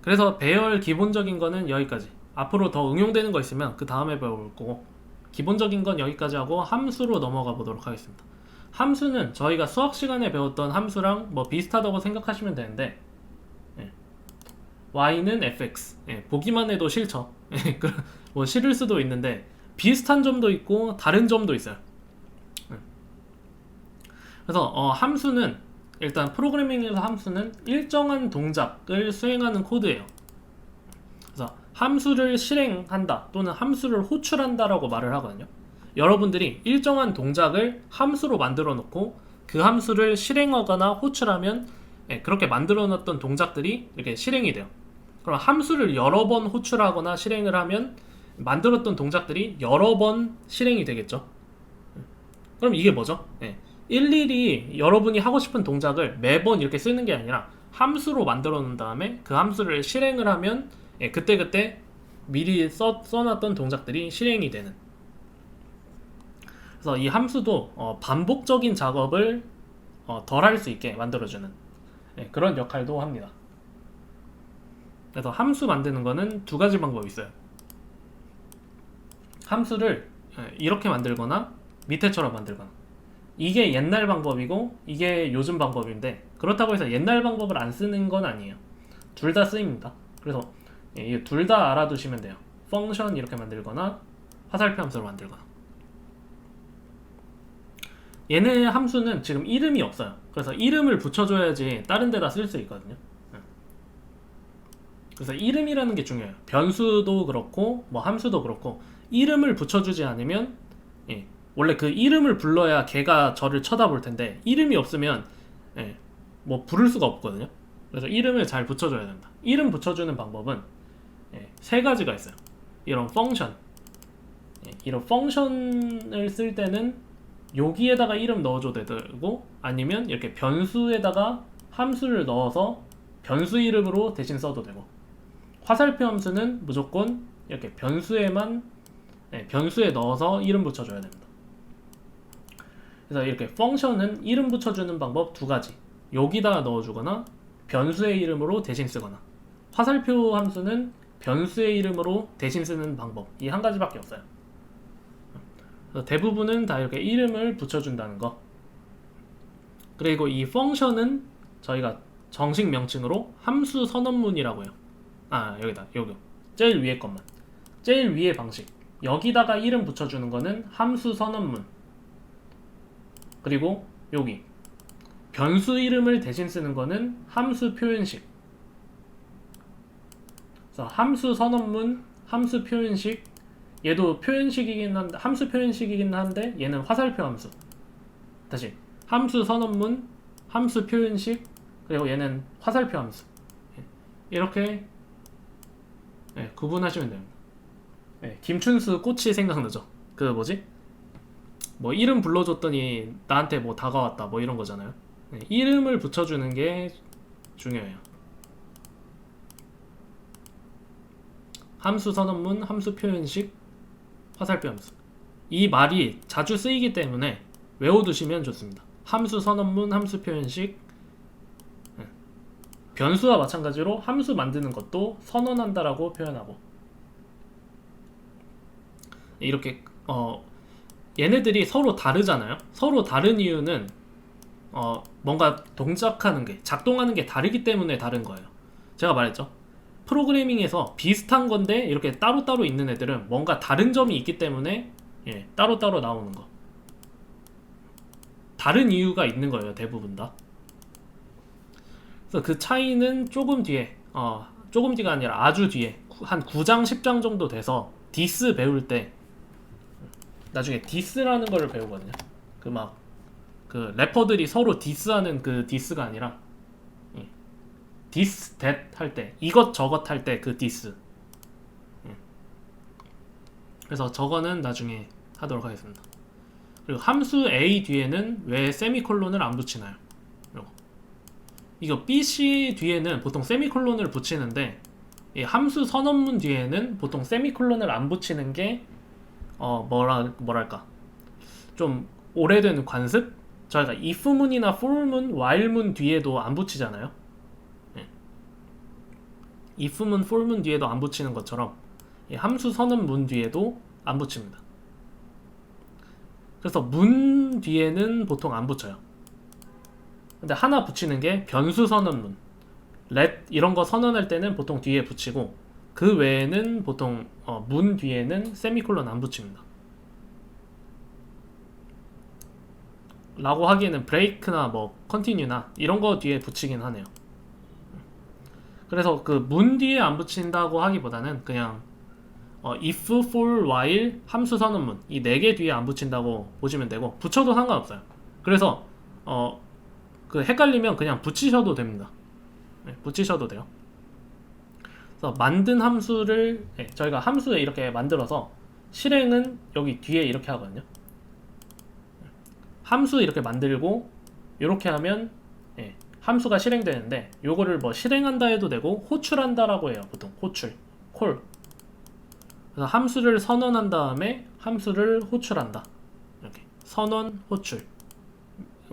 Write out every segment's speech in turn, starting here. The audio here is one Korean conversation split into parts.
그래서 배열 기본적인 거는 여기까지. 앞으로 더 응용되는 거 있으면 그 다음에 배울 거고, 기본적인 건 여기까지 하고 함수로 넘어가 보도록 하겠습니다. 함수는 저희가 수학 시간에 배웠던 함수랑 뭐 비슷하다고 생각하시면 되는데, 예, y는 fx. 예, 보기만 해도 싫죠. 예, 뭐 싫을 수도 있는데 비슷한 점도 있고 다른 점도 있어요. 예. 그래서 함수는 일단 프로그래밍에서 함수는 일정한 동작을 수행하는 코드예요. 그래서 함수를 실행한다 또는 함수를 호출한다라고 말을 하거든요. 여러분들이 일정한 동작을 함수로 만들어 놓고 그 함수를 실행하거나 호출하면, 예, 그렇게 만들어 놨던 동작들이 이렇게 실행이 돼요. 그럼 함수를 여러 번 호출하거나 실행을 하면 만들었던 동작들이 여러 번 실행이 되겠죠. 그럼 이게 뭐죠? 예, 일일이 여러분이 하고 싶은 동작을 매번 이렇게 쓰는 게 아니라 함수로 만들어 놓은 다음에 그 함수를 실행을 하면, 예, 그때그때 미리 써놨던 동작들이 실행이 되는. 그래서 이 함수도 반복적인 작업을 덜 할 수 있게 만들어주는, 예, 그런 역할도 합니다. 그래서 함수 만드는 거는 두 가지 방법이 있어요. 함수를, 예, 이렇게 만들거나 밑에처럼 만들거나. 이게 옛날 방법이고 이게 요즘 방법인데, 그렇다고 해서 옛날 방법을 안 쓰는 건 아니에요. 둘 다 쓰입니다. 그래서 둘 다 알아두시면 돼요. 펑션 이렇게 만들거나 화살표 함수로 만들거나. 얘네 함수는 지금 이름이 없어요. 그래서 이름을 붙여줘야지 다른 데다 쓸 수 있거든요. 그래서 이름이라는 게 중요해요. 변수도 그렇고 뭐 함수도 그렇고 이름을 붙여주지 않으면, 예, 원래 그 이름을 불러야 걔가 저를 쳐다볼 텐데 이름이 없으면, 예, 뭐 부를 수가 없거든요. 그래서 이름을 잘 붙여줘야 된다. 이름 붙여주는 방법은, 예, 세 가지가 있어요. 이런 펑션, 예, 이런 펑션을 쓸 때는 여기에다가 이름 넣어줘도 되고, 아니면 이렇게 변수에다가 함수를 넣어서 변수 이름으로 대신 써도 되고, 화살표 함수는 무조건 이렇게 변수에만, 네, 변수에 넣어서 이름 붙여줘야 됩니다. 그래서 이렇게 펑션은 이름 붙여주는 방법 두 가지. 여기다가 넣어주거나 변수의 이름으로 대신 쓰거나, 화살표 함수는 변수의 이름으로 대신 쓰는 방법, 이 한 가지밖에 없어요. 그래서 대부분은 다 이렇게 이름을 붙여준다는 거. 그리고 이 펑션은 저희가 정식 명칭으로 함수 선언문이라고 해요. 여기다, 여기 제일 위에 것만, 제일 위에 방식, 여기다가 이름 붙여주는 거는 함수 선언문. 그리고 여기 변수 이름을 대신 쓰는 거는 함수 표현식. 그래서 함수 선언문, 함수 표현식, 얘도 표현식이긴 한데, 함수 표현식이긴 한데 얘는 화살표 함수. 다시 함수 선언문, 함수 표현식, 그리고 얘는 화살표 함수. 이렇게, 네, 구분하시면 됩니다. 네, 김춘수 꽃이 생각나죠? 그 뭐지? 뭐 이름 불러줬더니 나한테 뭐 다가왔다 뭐 이런 거잖아요. 네, 이름을 붙여주는 게 중요해요. 함수 선언문, 함수 표현식, 화살표 함수. 이 말이 자주 쓰이기 때문에 외워두시면 좋습니다. 함수 선언문, 함수 표현식. 변수와 마찬가지로 함수 만드는 것도 선언한다라고 표현하고, 이렇게 얘네들이 서로 다르잖아요. 서로 다른 이유는 뭔가 동작하는 게, 작동하는 게 다르기 때문에 다른 거예요. 제가 말했죠. 프로그래밍에서 비슷한 건데 이렇게 따로따로 있는 애들은 뭔가 다른 점이 있기 때문에, 예, 따로따로 나오는 거. 다른 이유가 있는 거예요, 대부분 다. 그래서 그 차이는 조금 뒤에, 조금 뒤가 아니라 아주 뒤에, 한 9장 10장 정도 돼서 디스 배울 때, 나중에 디스라는 거를 배우거든요. 그 래퍼들이 서로 디스하는 그 디스가 아니라, 디스 댓 할 때, 이것 저것 할 때 그 디스. 그래서 저거는 나중에 하도록 하겠습니다. 그리고 함수 A 뒤에는 왜 세미콜론을 안 붙이나요? 이거 BC 뒤에는 보통 세미콜론을 붙이는데, 이 함수 선언문 뒤에는 보통 세미콜론을 안 붙이는 게 뭐랄까, 좀 오래된 관습? 저희가 if문이나 for문, while문 뒤에도 안 붙이잖아요. if문, for문 뒤에도 안 붙이는 것처럼 이 함수 선언 문 뒤에도 안 붙입니다. 그래서 문 뒤에는 보통 안 붙여요. 근데 하나 붙이는 게 변수 선언문, let 이런 거 선언할 때는 보통 뒤에 붙이고, 그 외에는 보통 문 뒤에는 세미콜론 안 붙입니다. 라고 하기에는 break나 뭐 continue나 이런 거 뒤에 붙이긴 하네요. 그래서 그 문 뒤에 안 붙인다고 하기보다는 그냥 if, for, while, 함수 선언문 이 4개 뒤에 안 붙인다고 보시면 되고, 붙여도 상관없어요. 그래서 그 헷갈리면 그냥 붙이셔도 됩니다. 네, 붙이셔도 돼요. 그래서 만든 함수를 저희가 함수에 이렇게 만들어서 실행은 여기 뒤에 이렇게 하거든요. 함수 이렇게 만들고 이렇게 하면 함수가 실행되는데, 요거를 뭐 실행한다 해도 되고 호출한다라고 해요. 보통 호출, 콜. 그래서 함수를 선언한 다음에 함수를 호출한다. 이렇게 선언, 호출.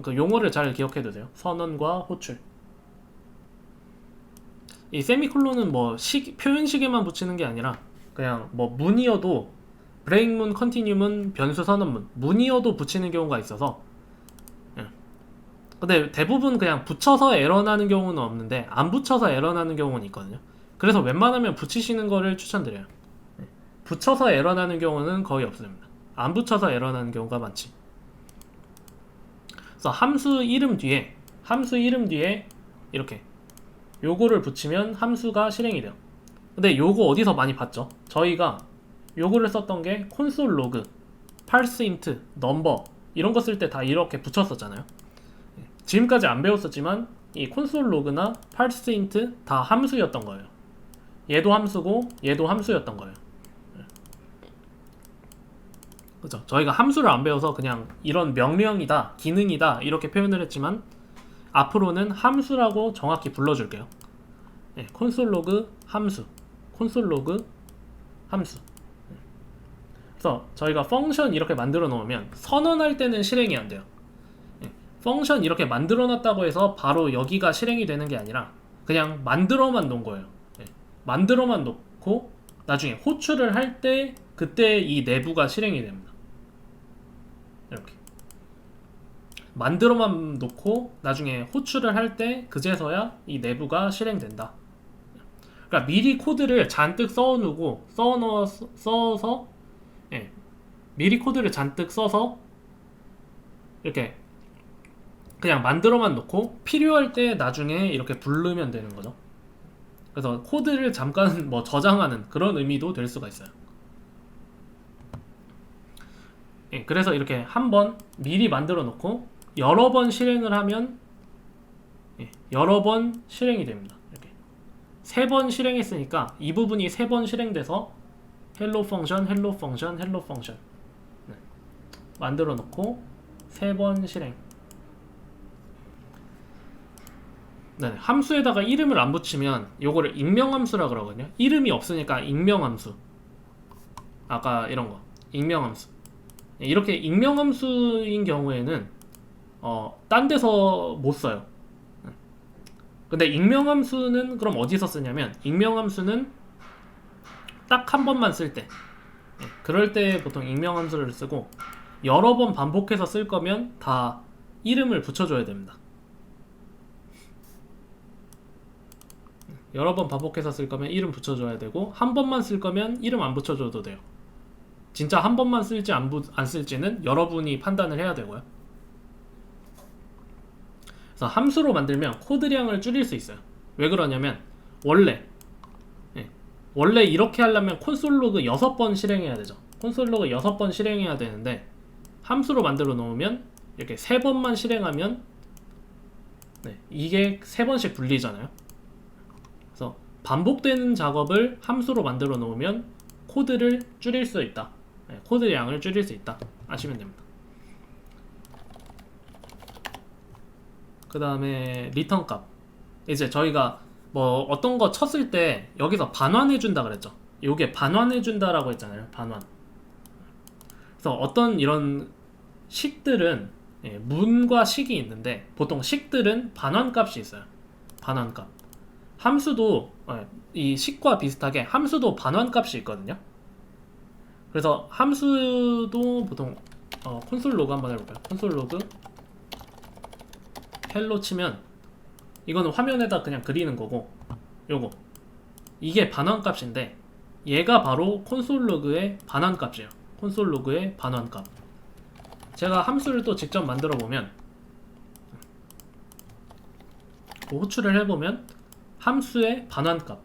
그 용어를 잘 기억해도 돼요. 선언과 호출. 이 세미콜론은 뭐 표현식에만 붙이는 게 아니라 그냥 뭐 문이어도 브레이크문, 컨티뉴문, 변수 선언문 문이어도 붙이는 경우가 있어서, 근데 대부분 그냥 붙여서 에러 나는 경우는 없는데 안 붙여서 에러 나는 경우는 있거든요. 그래서 웬만하면 붙이시는 거를 추천드려요. 붙여서 에러 나는 경우는 거의 없습니다. 안 붙여서 에러 나는 경우가 많지. 그래서 함수 이름 뒤에 이렇게 요거를 붙이면 함수가 실행이 돼요. 근데 요거 어디서 많이 봤죠? 저희가 요거를 썼던 게 콘솔 로그, parseInt, number 이런 거 쓸 때 다 이렇게 붙였었잖아요. 지금까지 안 배웠었지만 이 콘솔 로그나 parseInt 다 함수였던 거예요. 얘도 함수고 얘도 함수였던 거예요. 그죠? 저희가 함수를 안 배워서 그냥 이런 명령이다, 기능이다 이렇게 표현을 했지만 앞으로는 함수라고 정확히 불러줄게요. 콘솔 로그 함수, 콘솔 로그 함수. 그래서 저희가 펑션 이렇게 만들어 놓으면 선언할 때는 실행이 안 돼요. 펑션 이렇게 만들어 놨다고 해서 바로 여기가 실행이 되는 게 아니라 그냥 만들어만 놓은 거예요. 만들어만 놓고 나중에 호출을 할 때 그때 이 내부가 실행이 됩니다. 이렇게 만들어만 놓고 나중에 호출을 할 때 그제서야 이 내부가 실행된다. 그러니까 미리 코드를 잔뜩 써서 미리 코드를 잔뜩 써서 이렇게 그냥 만들어만 놓고 필요할 때 나중에 이렇게 부르면 되는 거죠. 그래서 코드를 잠깐 뭐 저장하는 그런 의미도 될 수가 있어요. 그래서 이렇게 한번 미리 만들어 놓고 여러 번 실행을 하면 여러 번 실행이 됩니다. 이렇게 3번 실행했으니까 이 부분이 3번 실행돼서 헬로 펑션, 헬로 펑션, 헬로 펑션 만들어 놓고 3번 실행. 함수에다가 이름을 안 붙이면 요거를 익명함수라 그러거든요. 이름이 없으니까 익명함수. 아까 이런 거 익명함수. 이렇게 익명함수인 경우에는 딴 데서 못 써요. 근데 익명함수는 그럼 어디서 쓰냐면, 익명함수는 딱 한 번만 쓸 때, 그럴 때 보통 익명함수를 쓰고, 여러 번 반복해서 쓸 거면 다 이름을 붙여줘야 됩니다. 여러 번 반복해서 쓸 거면 이름 붙여줘야 되고, 한 번만 쓸 거면 이름 안 붙여줘도 돼요. 진짜 한 번만 쓸지 안 쓸지는 여러분이 판단을 해야 되고요. 그래서 함수로 만들면 코드량을 줄일 수 있어요. 왜 그러냐면 원래 이렇게 하려면 콘솔 로그 6번 실행해야 되죠. 콘솔 로그 6번 실행해야 되는데 함수로 만들어 놓으면 이렇게 3번만 실행하면 이게 3번씩 불리잖아요. 그래서 반복되는 작업을 함수로 만들어 놓으면 코드를 줄일 수 있다. 코드 양을 줄일 수 있다 아시면 됩니다. 그 다음에 리턴 값, 이제 저희가 뭐 어떤 거 쳤을 때 여기서 반환해 준다 그랬죠. 요게 반환해 준다라고 했잖아요. 반환. 그래서 어떤 이런 식들은 문과 식이 있는데 보통 식들은 반환 값이 있어요. 반환 값. 함수도 이 식과 비슷하게 함수도 반환값이 있거든요. 그래서 함수도 보통 콘솔 로그 한번 해볼까요? 콘솔 로그 헬로 치면 이거는 화면에다 그냥 그리는 거고, 요거 이게 반환값인데 얘가 바로 콘솔 로그의 반환값이에요. 콘솔 로그의 반환값. 제가 함수를 또 직접 만들어 보면, 호출을 해보면 함수의 반환값,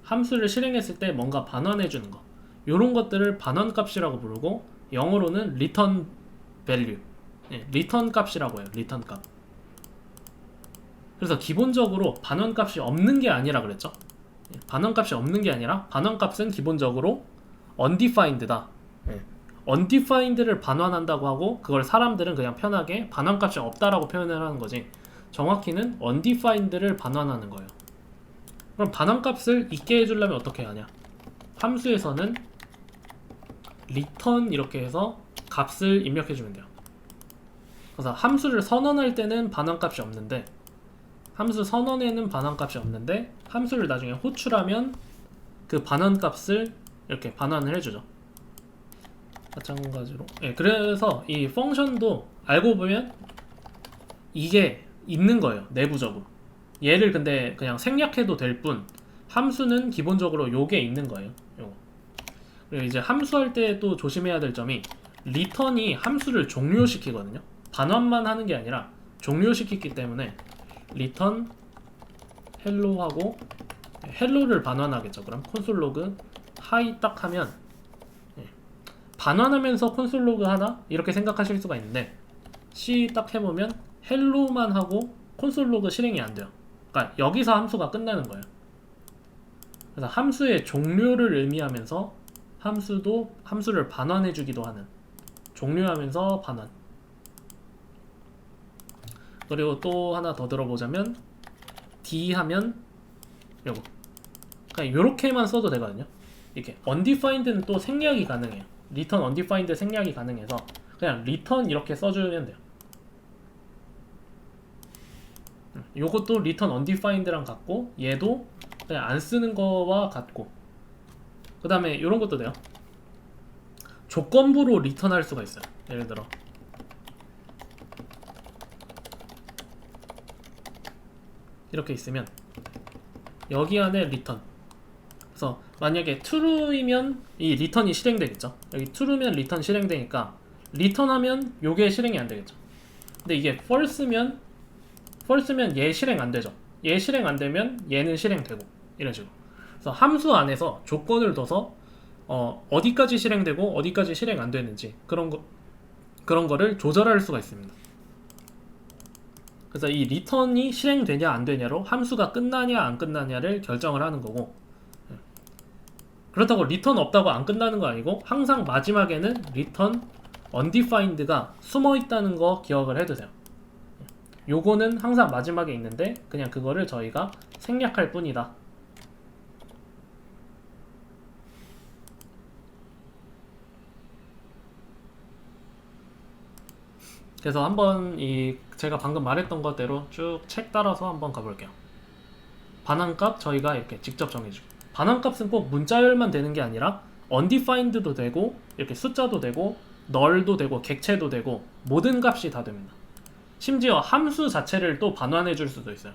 함수를 실행했을 때 뭔가 반환해 주는 거, 요런 것들을 반환값이라고 부르고, 영어로는 return value, 리턴 값이라고 해요. 리턴 값. 그래서 기본적으로 반환값이 없는 게 아니라 그랬죠. 반환값이 없는 게 아니라 반환값은 기본적으로 undefined다. undefined를 반환한다고 하고, 그걸 사람들은 그냥 편하게 반환값이 없다라고 표현을 하는 거지, 정확히는 undefined를 반환하는 거예요. 그럼 반환값을 있게 해주려면 어떻게 하냐? 함수에서는 return 이렇게 해서 값을 입력해주면 돼요. 그래서 함수를 선언할 때는 반환값이 없는데, 함수 선언에는 반환값이 없는데, 함수를 나중에 호출하면 그 반환값을 이렇게 반환을 해주죠. 마찬가지로. 그래서 이 펑션도 알고 보면 이게 있는 거예요, 내부적으로. 얘를 근데 그냥 생략해도 될 뿐, 함수는 기본적으로 요게 있는 거예요. 요거. 그리고 이제 함수할 때 또 조심해야 될 점이, return이 함수를 종료시키거든요. 반환만 하는 게 아니라 종료시키기 때문에 return hello 하고, hello를 반환하겠죠. 그럼 콘솔 로그 hi 딱 하면, 반환하면서 콘솔 로그 하나? 이렇게 생각하실 수가 있는데, C 딱 해보면 hello만 하고 콘솔 로그 실행이 안 돼요. 그러니까 여기서 함수가 끝나는 거예요. 그래서 함수의 종료를 의미하면서 함수를 반환해 주기도 하는, 종료하면서 반환. 그리고 또 하나 더 들어보자면, D 하면 요거. 그냥 요렇게만 써도 되거든요. 이렇게 undefined는 또 생략이 가능해요. return undefined 생략이 가능해서 그냥 return 이렇게 써주면 돼요. 요것도 return undefined랑 같고, 얘도 그냥 안 쓰는 거와 같고, 그 다음에 요런 것도 돼요. 조건부로 리턴할 수가 있어요. 예를 들어 이렇게 있으면 여기 안에 return, 그래서 만약에 true이면 이 return이 실행되겠죠. 여기 true면 return 실행되니까 return하면 요게 실행이 안 되겠죠. 근데 이게 false면 얘 실행 안 되죠. 얘 실행 안 되면 얘는 실행되고, 이런 식으로. 그래서 함수 안에서 조건을 둬서 어디까지 실행되고 어디까지 실행 안 되는지 그런 거를 조절할 수가 있습니다. 그래서 이 return이 실행되냐 안 되냐로 함수가 끝나냐 안 끝나냐를 결정을 하는 거고, 그렇다고 return 없다고 안 끝나는 거 아니고, 항상 마지막에는 return undefined가 숨어 있다는 거 기억을 해두세요. 요거는 항상 마지막에 있는데 그냥 그거를 저희가 생략할 뿐이다. 그래서 한번 제가 방금 말했던 것대로 쭉 책 따라서 한번 가볼게요. 반환값 저희가 이렇게 직접 정해주고, 반환값은 꼭 문자열만 되는 게 아니라 undefined도 되고, 이렇게 숫자도 되고, null도 되고, 객체도 되고, 모든 값이 다 됩니다. 심지어 함수 자체를 또 반환해 줄 수도 있어요.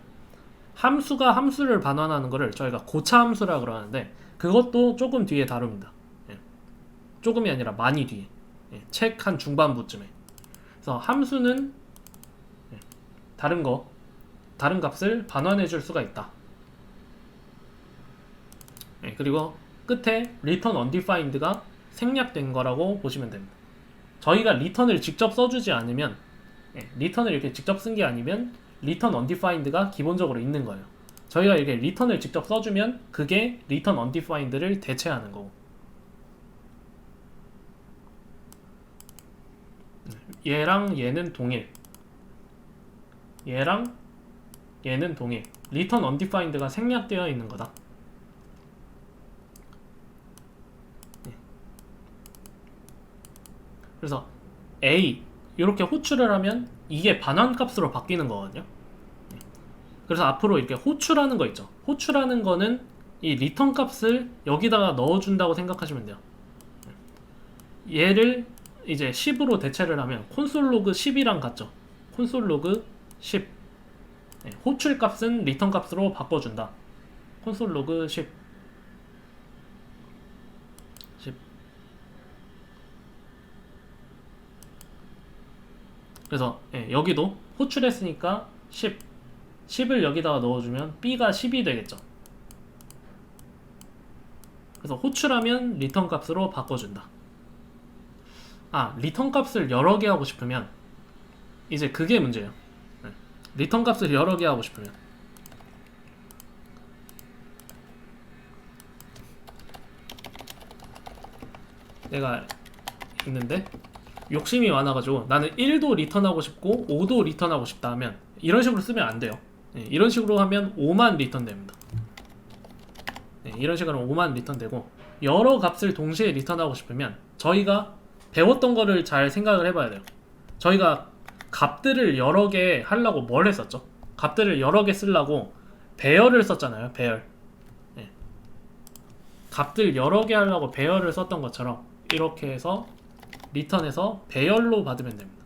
함수가 함수를 반환하는 거를 저희가 고차 함수라 그러는데, 그것도 조금 뒤에 다룹니다. 조금이 아니라 많이 뒤에, 책 한 중반부쯤에. 그래서 함수는 다른 값을 반환해 줄 수가 있다. 그리고 끝에 return undefined가 생략된 거라고 보시면 됩니다. 저희가 return을 직접 써주지 않으면, return을 이렇게 직접 쓴 게 아니면 return undefined가 기본적으로 있는 거예요. 저희가 이렇게 return을 직접 써주면 그게 return undefined를 대체하는 거고, 얘랑 얘는 동일, 얘랑 얘는 동일, return undefined가 생략되어 있는 거다. 그래서 A 이렇게 호출을 하면 이게 반환값으로 바뀌는 거거든요. 그래서 앞으로 이렇게 호출하는 거 있죠. 호출하는 거는 이 리턴 값을 여기다가 넣어준다고 생각하시면 돼요. 얘를 이제 10으로 대체를 하면 콘솔 로그 10이랑 같죠. 콘솔 로그 10. 호출 값은 리턴 값으로 바꿔준다. 콘솔 로그 10. 10. 그래서 여기도 호출했으니까 10. 10을 여기다가 넣어주면 B가 10이 되겠죠. 그래서 호출하면 리턴 값으로 바꿔준다. 리턴 값을 여러 개 하고 싶으면 이제 그게 문제예요. 리턴 값을 여러 개 하고 싶으면 내가 있는데 욕심이 많아가지고 나는 1도 리턴하고 싶고 5도 리턴하고 싶다 하면 이런 식으로 쓰면 안 돼요. 이런 식으로 하면 5만 리턴 됩니다. 이런 식으로 5만 리턴 되고, 여러 값을 동시에 리턴하고 싶으면 저희가 배웠던 거를 잘 생각을 해봐야 돼요. 저희가 값들을 여러 개 하려고 뭘 했었죠? 값들을 여러 개 쓰려고 배열을 썼잖아요. 배열. 값들 여러 개 하려고 배열을 썼던 것처럼 이렇게 해서 리턴해서 배열로 받으면 됩니다.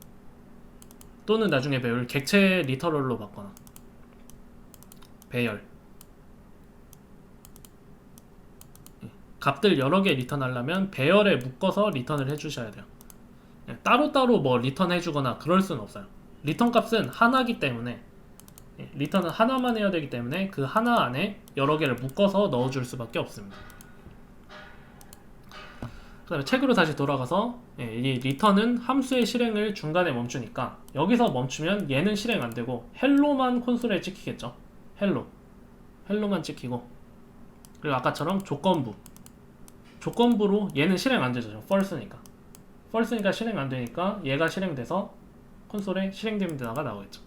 또는 나중에 배열 객체 리터럴로 받거나. 배열. 값들 여러 개 리턴하려면 배열에 묶어서 리턴을 해주셔야 돼요. 따로따로 뭐 리턴 해주거나 그럴 수는 없어요. 리턴 값은 하나기 때문에, 리턴은 하나만 해야 되기 때문에 그 하나 안에 여러 개를 묶어서 넣어줄 수밖에 없습니다. 그 다음에 책으로 다시 돌아가서 이 리턴은 함수의 실행을 중간에 멈추니까 여기서 멈추면 얘는 실행 안되고 헬로만 콘솔에 찍히겠죠. 헬로만 찍히고, 그리고 아까처럼 조건부로 얘는 실행 안되죠. false니까 실행 안되니까 얘가 실행돼서 콘솔에 실행됩니다가 나오겠죠.